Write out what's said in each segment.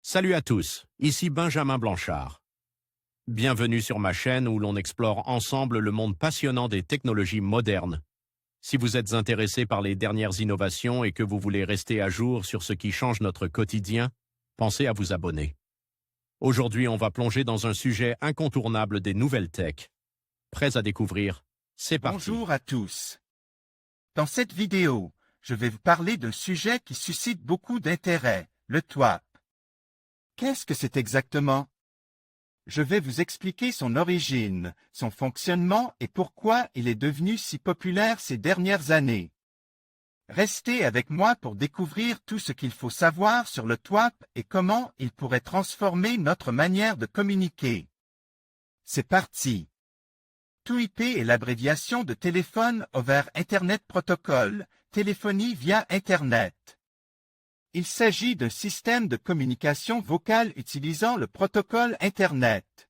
Salut à tous, ici Benjamin Blanchard. Bienvenue sur ma chaîne où l'on explore ensemble le monde passionnant des technologies modernes. Si vous êtes intéressé par les dernières innovations et que vous voulez rester à jour sur ce qui change notre quotidien, pensez à vous abonner. Aujourd'hui, on va plonger dans un sujet incontournable des nouvelles tech. Prêts à découvrir? C'est parti. Bonjour à tous. Dans cette vidéo, je vais vous parler d'un sujet qui suscite beaucoup d'intérêt, le TWAP. Qu'est-ce que c'est exactement? Je vais vous expliquer son origine, son fonctionnement et pourquoi il est devenu si populaire ces dernières années. Restez avec moi pour découvrir tout ce qu'il faut savoir sur le TWAP et comment il pourrait transformer notre manière de communiquer. C'est parti. TOUIP est l'abréviation de Téléphone over Internet Protocol, téléphonie via Internet. Il s'agit d'un système de communication vocale utilisant le protocole Internet.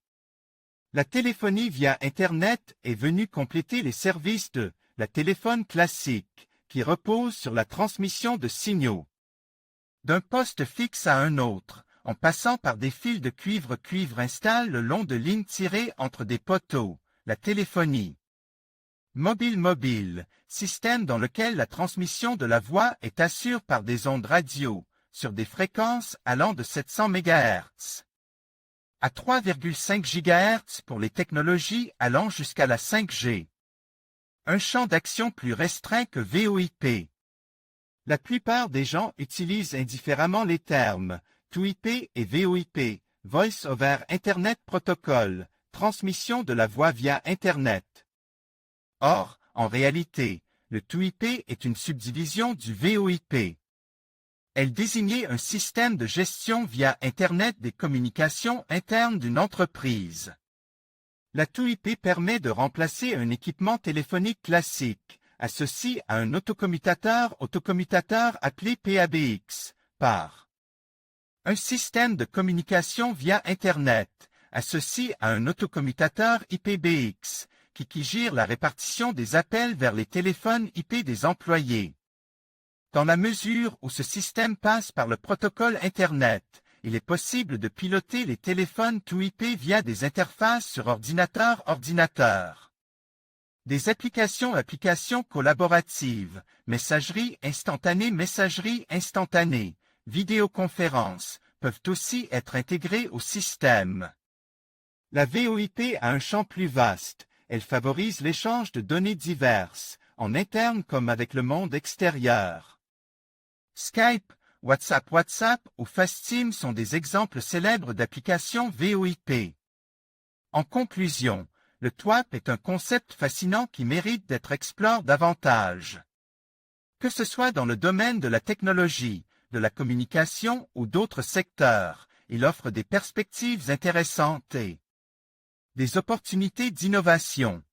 La téléphonie via Internet est venue compléter les services de la téléphone classique, qui repose sur la transmission de signaux d'un poste fixe à un autre, en passant par des fils de cuivre installés le long de lignes tirées entre des poteaux. La téléphonie mobile, système dans lequel la transmission de la voix est assurée par des ondes radio, sur des fréquences allant de 700 MHz à 3,5 GHz pour les technologies allant jusqu'à la 5G. Un champ d'action plus restreint que VoIP. La plupart des gens utilisent indifféremment les termes TOUIP et VoIP, Voice over Internet Protocol, transmission de la voix via Internet. Or, en réalité, le TOUIP est une subdivision du VoIP. Elle désignait un système de gestion via Internet des communications internes d'une entreprise. La TOUIP permet de remplacer un équipement téléphonique classique, associé à un autocommutateur appelé PABX, par un système de communication via Internet, associé à un autocommutateur IPBX, qui gère la répartition des appels vers les téléphones IP des employés. Dans la mesure où ce système passe par le protocole Internet, il est possible de piloter les téléphones TOUIP via des interfaces sur ordinateur. Des applications collaboratives, messagerie instantanée, vidéoconférence, peuvent aussi être intégrées au système. La VoIP a un champ plus vaste. Elle favorise l'échange de données diverses, en interne comme avec le monde extérieur. Skype, WhatsApp ou FaceTime sont des exemples célèbres d'applications VoIP. En conclusion, le TWAP est un concept fascinant qui mérite d'être exploré davantage. Que ce soit dans le domaine de la technologie, de la communication ou d'autres secteurs, il offre des perspectives intéressantes et des opportunités d'innovation.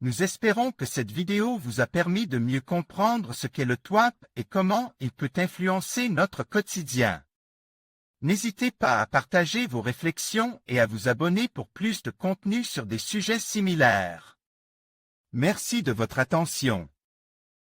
Nous espérons que cette vidéo vous a permis de mieux comprendre ce qu'est le TWAP et comment il peut influencer notre quotidien. N'hésitez pas à partager vos réflexions et à vous abonner pour plus de contenu sur des sujets similaires. Merci de votre attention.